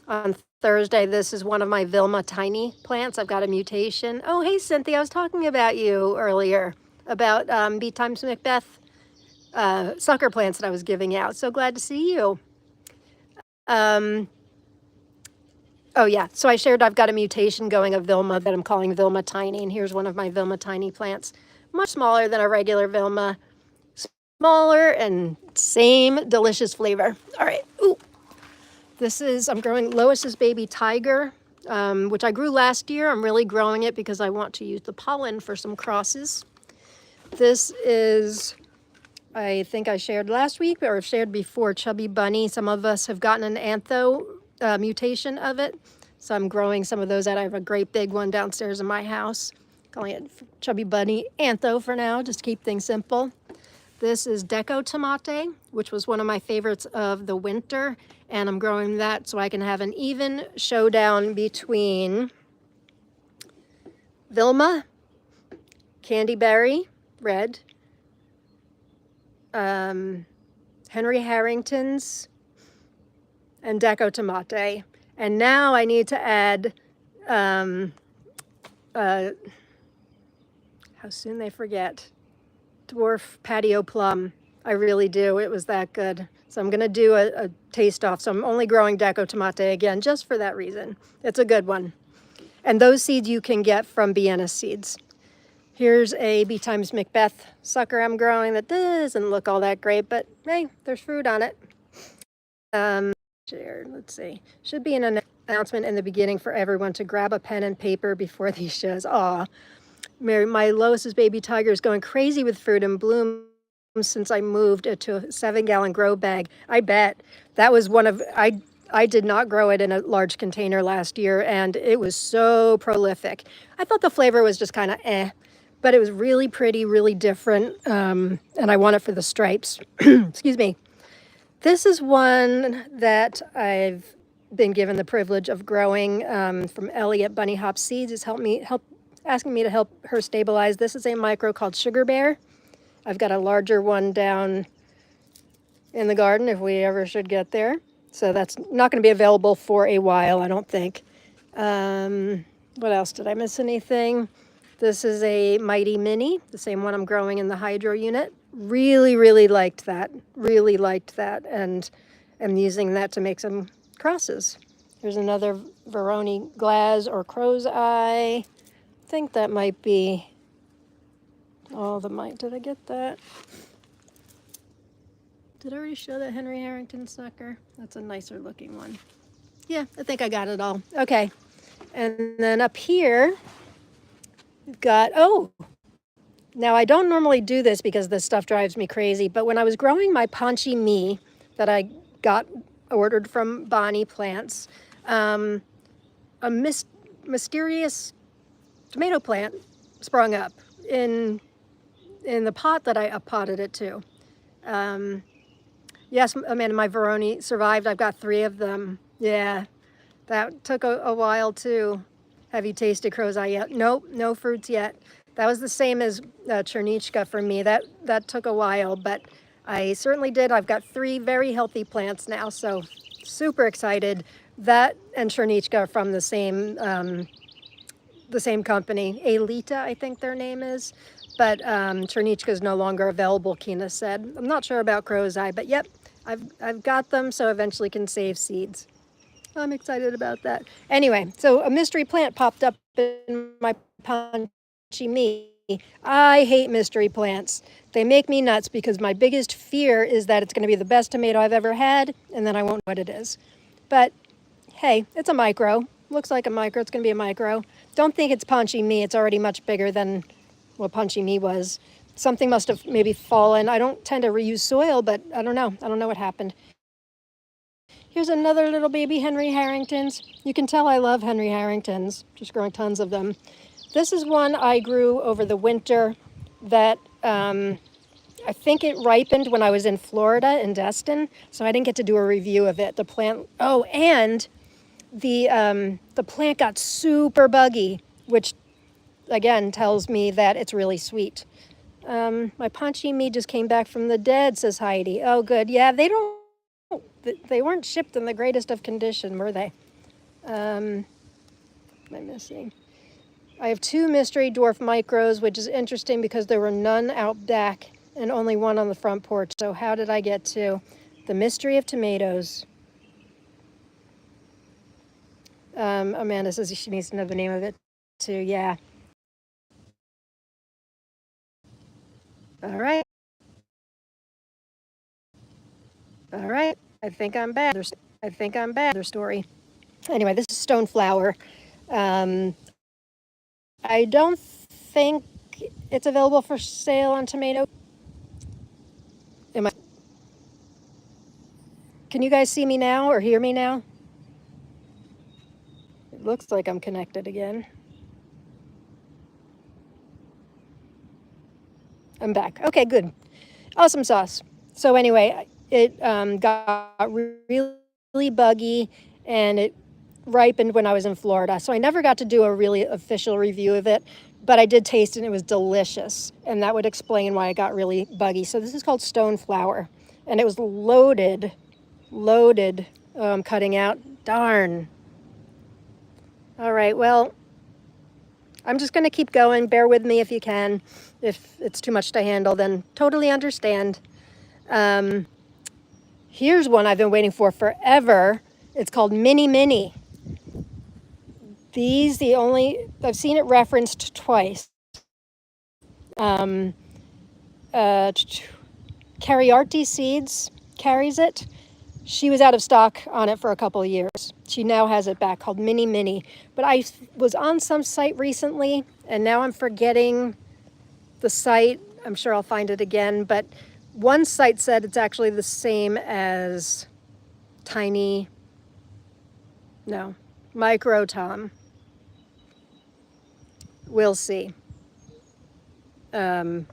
on Thursday. This is one of my Vilma tiny plants. I've got a mutation. Oh, hey, Cynthia, I was talking about you earlier about B times Macbeth sucker plants that I was giving out. So glad to see you. Oh yeah, so I shared I've got a mutation going of Vilma that I'm calling Vilma Tiny, and here's one of my Vilma Tiny plants. Much smaller than a regular Vilma. Smaller and same delicious flavor. All right, ooh. I'm growing Lois's Baby Tiger, which I grew last year. I'm really growing it because I want to use the pollen for some crosses. This is, I think I shared last week or shared before, Chubby Bunny. Some of us have gotten an antho mutation of it. So I'm growing some of those out. I have a great big one downstairs in my house. Calling it Chubby Bunny Antho for now, just to keep things simple. This is Deco Tomate, which was one of my favorites of the winter. And I'm growing that so I can have an even showdown between Vilma, Candyberry, red, Henry Harrington's, and Deco Tomate. And now I need to add, how soon they forget, Dwarf Patio Plum. I really do. It was that good. So I'm going to do a taste off. So I'm only growing Deco Tomate again, just for that reason. It's a good one. And those seeds you can get from Vienna Seeds. Here's a B times Macbeth sucker I'm growing that doesn't look all that great, but hey, there's fruit on it. Shared, let's see. Should be an announcement in the beginning for everyone to grab a pen and paper before these shows. Aw, Mary, my Lois's Baby Tiger is going crazy with fruit and bloom since I moved it to a 7-gallon grow bag. I bet. That was I did not grow it in a large container last year, and it was so prolific. I thought the flavor was just kind of but it was really pretty, really different, and I want it for the stripes. Excuse me. This is one that I've been given the privilege of growing from Ellie at Bunny Hop Seeds. Is asking me to help her stabilize. This is a micro called Sugar Bear. I've got a larger one down in the garden if we ever should get there. So that's not going to be available for a while, I don't think. What else? Did I miss anything? This is a Mighty Mini, the same one I'm growing in the hydro unit. Really, really liked that. Really liked that. And I'm using that to make some crosses. Here's another Veroni Glass or Crow's Eye. I think that might be all the might. Did I get that? Did I already show that Henry Harrington sucker? That's a nicer looking one. Yeah, I think I got it all. Okay. And then up here, we've got, now I don't normally do this because this stuff drives me crazy, but when I was growing my Panchi Me that I got ordered from Bonnie Plants, a mysterious tomato plant sprung up in the pot that I uppotted it to. Yes, Amanda, my Veroni survived. I've got 3 of them. Yeah, that took a while too. Have you tasted Crow's Eye yet? Nope, no fruits yet. That was the same as Chernichka for me. That took a while, but I certainly did. I've got 3 very healthy plants now, so super excited. That and Chernichka from the same company. Alita, I think their name is. But Chernichka is no longer available, Kina said. I'm not sure about Crow's Eye, but yep, I've got them, so eventually can save seeds. I'm excited about that. Anyway, so a mystery plant popped up in my Panchi Me. I hate mystery plants. They make me nuts because my biggest fear is that it's going to be the best tomato I've ever had, and then I won't know what it is. But hey, it's a micro. Looks like a micro. It's going to be a micro. Don't think it's Punchy Me. It's already much bigger than what Punchy Me was. Something must have maybe fallen. I don't tend to reuse soil, but I don't know. I don't know what happened. Here's another little baby Henry Harringtons. You can tell I love Henry Harringtons, just growing tons of them. This is one I grew over the winter that I think it ripened when I was in Florida in Destin, so I didn't get to do a review of it. The plant, oh, and the plant got super buggy, which again tells me that it's really sweet. My Punchy Me just came back from the dead, says Heidi. Oh, good. Yeah, they weren't shipped in the greatest of condition, were they? What am I missing? I have 2 mystery dwarf micros, which is interesting because there were none out back and only one on the front porch. So how did I get to the mystery of tomatoes? Amanda says she needs to know the name of it too. Yeah. All right. All right. I think I'm back. I think I'm back. Their story. Anyway, this is stone flower. I don't think it's available for sale on tomato. Am I? Can you guys see me now or hear me now? It looks like I'm connected again. I'm back. Okay, good. Awesome sauce. So anyway, it got really buggy and it ripened when I was in Florida. So I never got to do a really official review of it, but I did taste it and it was delicious. And that would explain why it got really buggy. So this is called stone flower and it was loaded, cutting out. Darn. All right, well, I'm just going to keep going. Bear with me if you can. If it's too much to handle, then totally understand. Here's one I've been waiting for forever. It's called Mini Mini. I've seen it referenced twice. Coyote Seeds carries it. She was out of stock on it for a couple of years. She now has it back called Mini Mini. But I was on some site recently and now I'm forgetting the site. I'm sure I'll find it again. But one site said it's actually the same as Micro Tom. We'll see. Got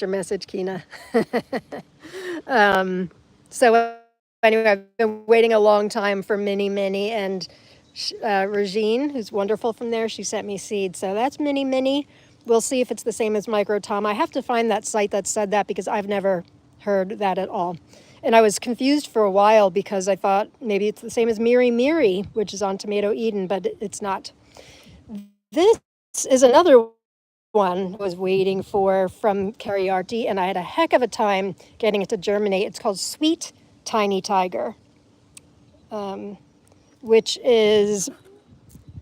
your message, Kina. So anyway, I've been waiting a long time for Mini Mini, and Regine, who's wonderful from there, she sent me seeds. So that's Mini Mini. We'll see if it's the same as Micro Tom. I have to find that site that said that because I've never heard that at all. And I was confused for a while because I thought maybe it's the same as Miri Miri, which is on Tomato Eden, but it's not. This is another one I was waiting for from Coyote, and I had a heck of a time getting it to germinate. It's called Sweet Tiny Tiger, which is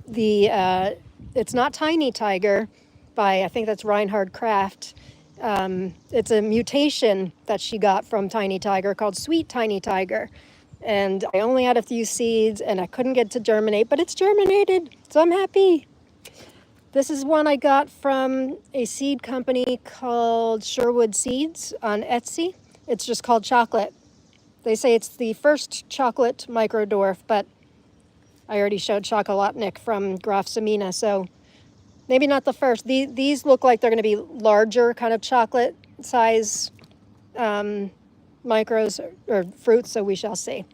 it's not Tiny Tiger by, I think that's Reinhard Kraft. It's a mutation that she got from Tiny Tiger called Sweet Tiny Tiger. And I only had a few seeds and I couldn't get to germinate, but it's germinated, so I'm happy. This is one I got from a seed company called Sherwood Seeds on Etsy. It's just called Chocolate. They say it's the first chocolate micro dwarf, but I already showed Chocolatnik from Graf Samina, so maybe not the first. These look like they're going to be larger, kind of chocolate size micros or fruits, so we shall see.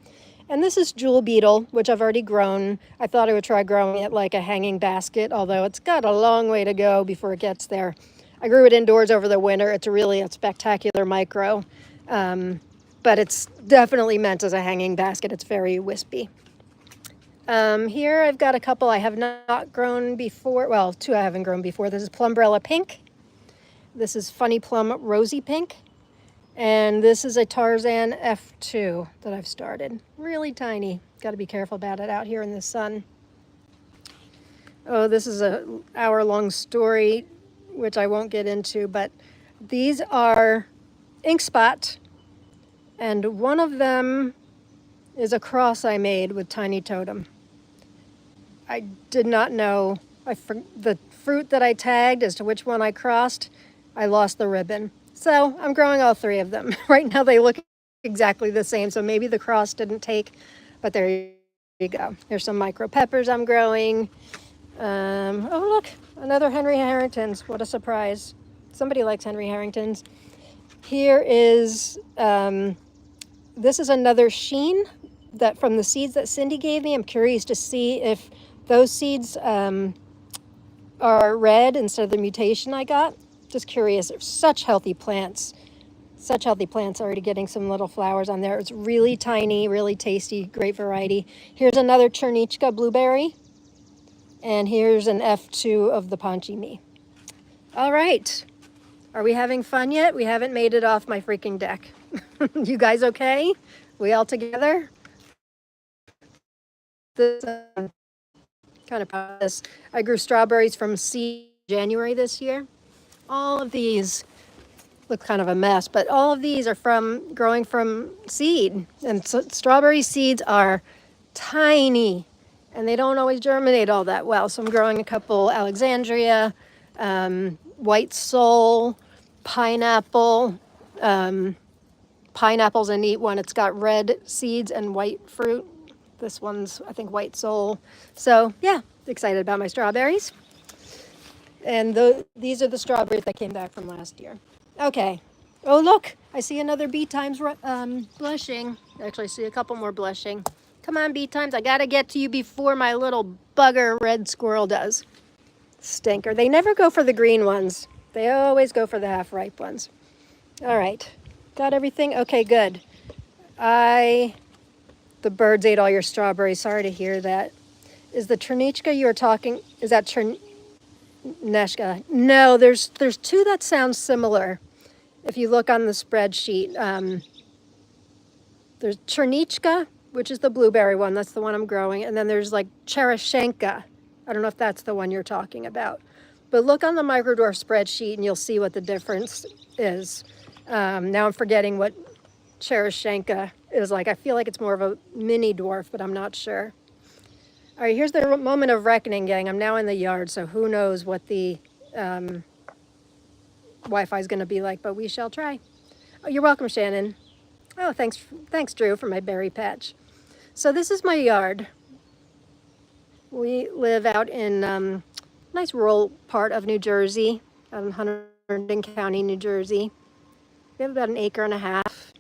And this is Jewel Beetle, which I've already grown. I thought I would try growing it like a hanging basket, although it's got a long way to go before it gets there. I grew it indoors over the winter. It's really a spectacular micro, but it's definitely meant as a hanging basket. It's very wispy. Here I've got a couple I have not grown before. Well, 2 I haven't grown before. This is Plumbrella Pink. This is Funny Plum Rosy Pink. And this is a Tarzan F2 that I've started. Really tiny. Got to be careful about it out here in the sun. Oh, this is a hour-long story, which I won't get into, but these are ink spot, and one of them is a cross I made with Tiny Totem. I did not know the fruit that I tagged as to which one I crossed. I lost the ribbon. So I'm growing all three of them. Right now they look exactly the same, so maybe the cross didn't take, but there you go. Here's some micro peppers I'm growing. Oh look, another Henry Harrington's. What a surprise. Somebody likes Henry Harrington's. Here is, this is another sheen that from the seeds that Cindy gave me. I'm curious to see if those seeds are red instead of the mutation I got. Just curious. They're such healthy plants. Such healthy plants, already getting some little flowers on there. It's really tiny, really tasty, great variety. Here's another Chernichka blueberry. And here's an F2 of the Panchimi. All right. Are we having fun yet? We haven't made it off my freaking deck. You guys okay? We all together? This kind of process. I grew strawberries from seed in January this year. All of these look kind of a mess, but all of these are from growing from seed. And so strawberry seeds are tiny and they don't always germinate all that well. So I'm growing a couple Alexandria, white soul, pineapple. Pineapple's a neat one. It's got red seeds and white fruit. This one's, I think, white soul. So yeah, excited about my strawberries. And these are the strawberries that came back from last year. Okay. Oh, look, I see another bee times blushing. Actually, I see a couple more blushing. Come on, bee times. I got to get to you before my little bugger red squirrel does. Stinker. They never go for the green ones. They always go for the half-ripe ones. All right. Got everything? Okay, good. The birds ate all your strawberries. Sorry to hear that. Is the Chernichka you were talking, is that Neshka? No, there's two that sound similar. If you look on the spreadsheet, there's Chernichka, which is the blueberry one. That's the one I'm growing. And then there's like Cherashenka. I don't know if that's the one you're talking about. But look on the microdwarf spreadsheet and you'll see what the difference is. Now I'm forgetting what Cherashenka is like. I feel like it's more of a mini dwarf, but I'm not sure. All right, here's the moment of reckoning, gang. I'm now in the yard, so who knows what the Wi-Fi is going to be like, but we shall try. Oh, you're welcome, Shannon. Oh, thanks, Drew, for my berry patch. So this is my yard. We live out in a nice rural part of New Jersey, out in Hunterdon County, New Jersey. We have about an acre and a half.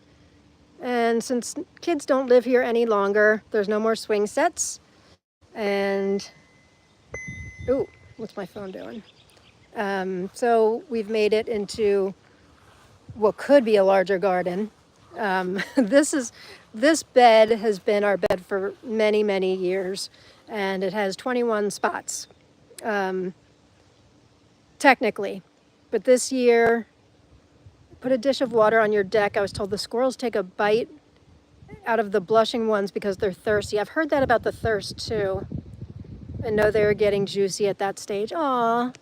And since kids don't live here any longer, there's no more swing sets. And, ooh, what's my phone doing? So we've made it into what could be a larger garden. This bed has been our bed for many, many years, and it has 21 spots, technically. But this year, put a dish of water on your deck. I was told the squirrels take a bite out of the blushing ones because they're thirsty. I've heard that about the thirst too. I know they're getting juicy at that stage. Aw.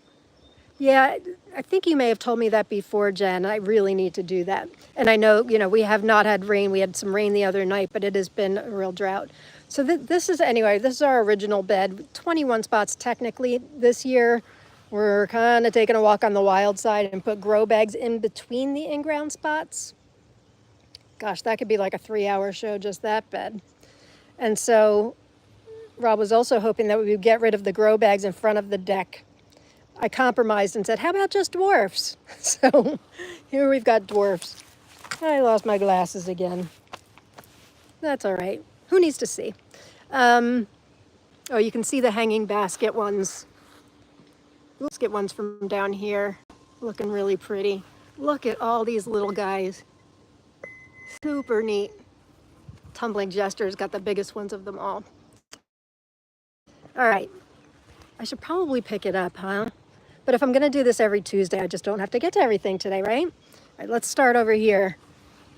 Yeah, I think you may have told me that before, Jen. I really need to do that. And I know, we have not had rain. We had some rain the other night, but it has been a real drought. So this is our original bed. 21 spots technically. This year, we're kind of taking a walk on the wild side and put grow bags in between the in-ground spots. Gosh, that could be like a 3-hour show, just that bed. And so Rob was also hoping that we would get rid of the grow bags in front of the deck. I compromised and said, how about just dwarfs? So here we've got dwarfs. I lost my glasses again. That's all right. Who needs to see? Oh, you can see the hanging basket ones. Let's get ones from down here. Looking really pretty. Look at all these little guys. Super neat. Tumbling Jester's got the biggest ones of them all. All right. I should probably pick it up, huh? But if I'm going to do this every Tuesday, I just don't have to get to everything today, right? All right, let's start over here.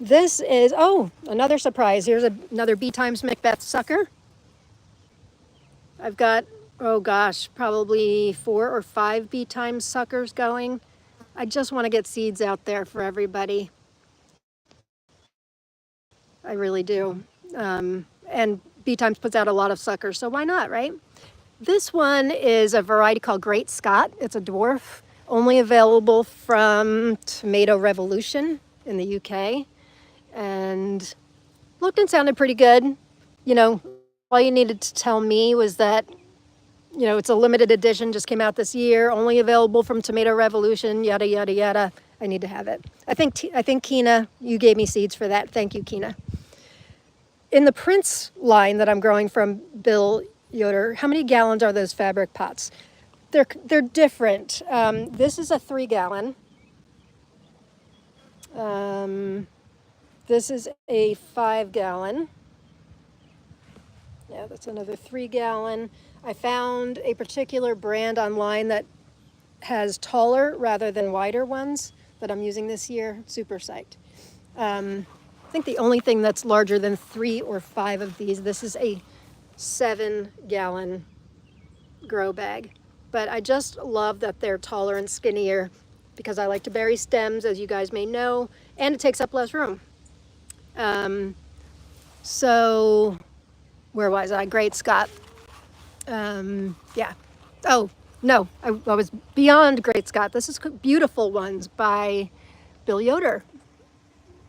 This is, another surprise. Here's another Bee Times Macbeth sucker. I've got oh gosh, probably 4 or 5 bee time suckers going. I just want to get seeds out there for everybody. I really do. And bee times puts out a lot of suckers, so why not, right? This one is a variety called Great Scott. It's a dwarf, only available from Tomato Revolution in the UK. And looked and sounded pretty good. You know, all you needed to tell me was that, you know, it's a limited edition, just came out this year, only available from Tomato Revolution, yada, yada, yada. I need to have it. I think Kina, you gave me seeds for that. Thank you, Kina. In the Prince line that I'm growing from Bill Yoder, how many gallons are those fabric pots? They're different. This is a 3 gallon. This is a 5 gallon. Yeah, that's another 3 gallon. I found a particular brand online that has taller rather than wider ones that I'm using this year. Super psyched. I think the only thing that's larger than 3 or 5 of these, this is a 7 gallon grow bag. But I just love that they're taller and skinnier because I like to bury stems, as you guys may know, and it takes up less room. So where was I? Great Scott. Yeah. Oh, no, I was beyond Great Scott. This is Beautiful Ones by Bill Yoder.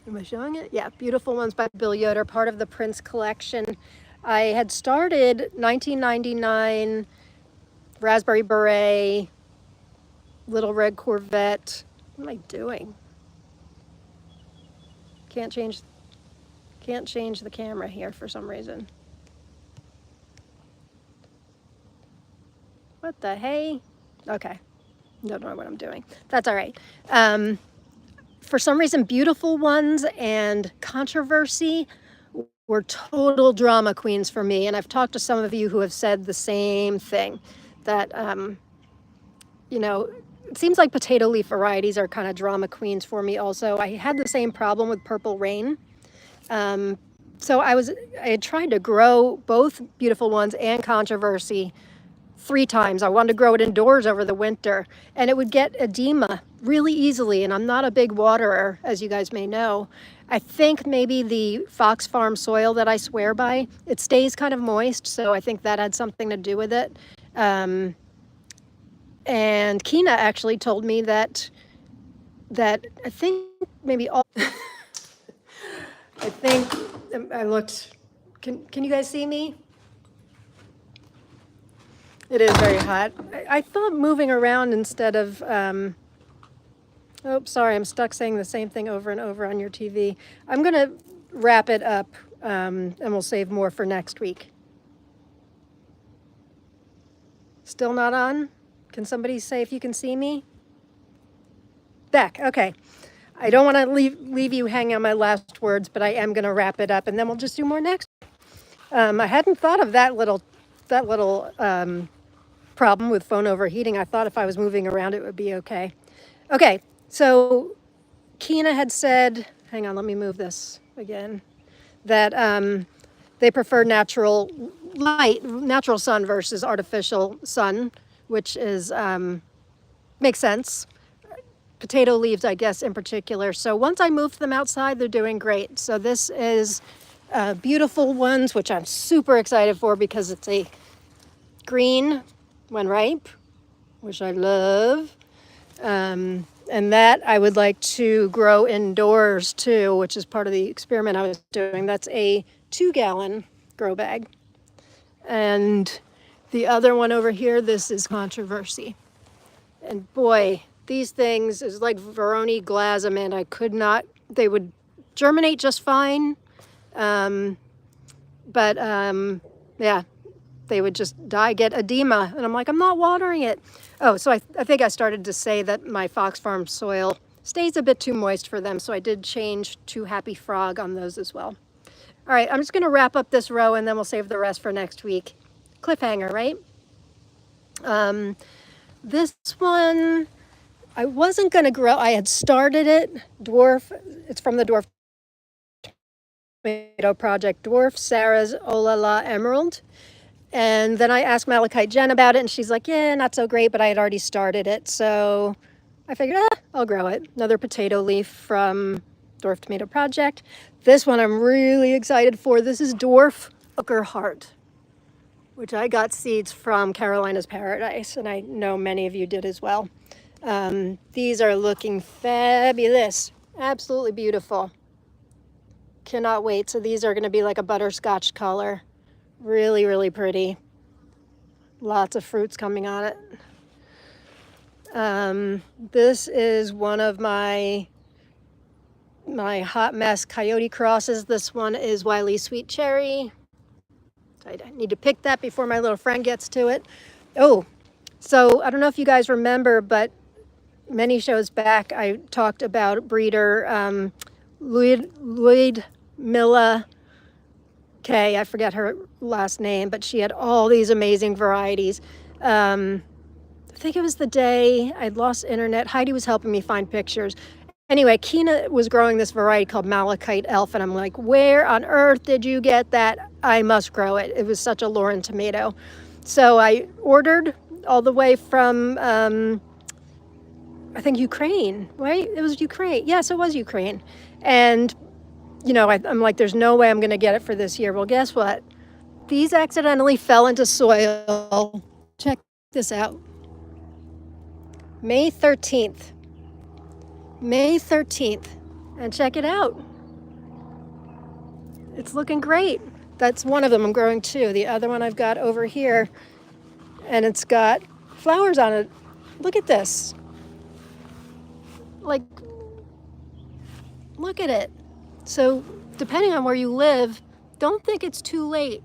Am I showing it? Yeah, Beautiful Ones by Bill Yoder, part of the Prince collection. I had started 1999 Raspberry Beret, Little Red Corvette. What am I doing? Can't change the camera here for some reason. What the hey? Okay. Don't know what I'm doing. That's all right. For some reason, Beautiful Ones and Controversy were total drama queens for me. And I've talked to some of you who have said the same thing, that, you know, it seems like potato leaf varieties are kind of drama queens for me also. I had the same problem with Purple Rain. So I had tried to grow both Beautiful Ones and Controversy 3 times. I wanted to grow it indoors over the winter, and it would get edema really easily, and I'm not a big waterer, as you guys may know. I think maybe the Fox Farm soil that I swear by, it stays kind of moist, so I think that had something to do with it. And Kina actually told me that I think maybe all I think I looked. Can you guys see me? It is very hot. I thought moving around instead of, oh, sorry, I'm stuck saying the same thing over and over on your TV. I'm going to wrap it up, and we'll save more for next week. Still not on? Can somebody say if you can see me? Back, okay. I don't want to leave you hanging on my last words, but I am going to wrap it up, and then we'll just do more next. I hadn't thought of that little problem with phone overheating. I thought if I was moving around, it would be okay. Okay, so Kina had said, hang on, let me move this again, that they prefer natural light, natural sun versus artificial sun, which is, makes sense. Potato leaves, I guess, in particular. So once I moved them outside, they're doing great. So this is Beautiful Ones, which I'm super excited for because it's a green when ripe, which I love. And that I would like to grow indoors too, which is part of the experiment I was doing. That's a 2-gallon grow bag. And the other one over here, this is Controversy. And boy, these things is like Veroni Glazamin. I could not, they would germinate just fine. But yeah, they would just die, get edema. And I'm like, I'm not watering it. Oh, so I think I started to say that my Fox Farm soil stays a bit too moist for them. So I did change to Happy Frog on those as well. All right, I'm just going to wrap up this row and then we'll save the rest for next week. Cliffhanger, right? This one, I wasn't going to grow. I had started it, Dwarf. It's from the Dwarf Tomato Project, Dwarf Sarah's Olala Emerald. And then I asked Malachite Jen about it, and she's like, yeah, not so great, but I had already started it. So I figured, I'll grow it. Another potato leaf from Dwarf Tomato Project. This one I'm really excited for. This is Dwarf Hooker Heart, which I got seeds from Carolina's Paradise, and I know many of you did as well. These are looking fabulous, absolutely beautiful. Cannot wait. So these are going to be like a butterscotch color. Really, really pretty. Lots of fruits coming on it. This is one of my hot mess Coyote crosses. This one is Wiley Sweet Cherry. I need to pick that before my little friend gets to it. Oh, so I don't know if you guys remember, but many shows back I talked about breeder Ludmilla K. I forget her last name, but she had all these amazing varieties. I think it was the day I'd lost internet. Heidi was helping me find pictures. Anyway, Kina was growing this variety called Malachite Elf, and I'm like, where on earth did you get that? I must grow it. It was such a Lauren tomato. So I ordered all the way from, I think Ukraine, right? It was Ukraine. Yes, it was Ukraine. And, you know, I'm like, there's no way I'm going to get it for this year. Well, guess what? These accidentally fell into soil. Check this out. May 13th. May 13th. And check it out. It's looking great. That's one of them I'm growing too. The other one I've got over here, and it's got flowers on it. Look at this. Like, look at it. So depending on where you live, don't think it's too late.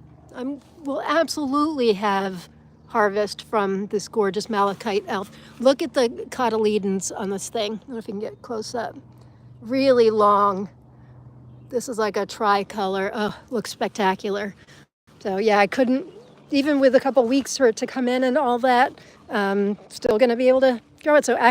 We'll absolutely have harvest from this gorgeous Malachite Elf. Look at the cotyledons on this thing. I don't know if you can get close up. Really long. This is like a tricolor. Oh, looks spectacular. So yeah, I couldn't, even with a couple weeks for it to come in and all that, still gonna be able to grow it. So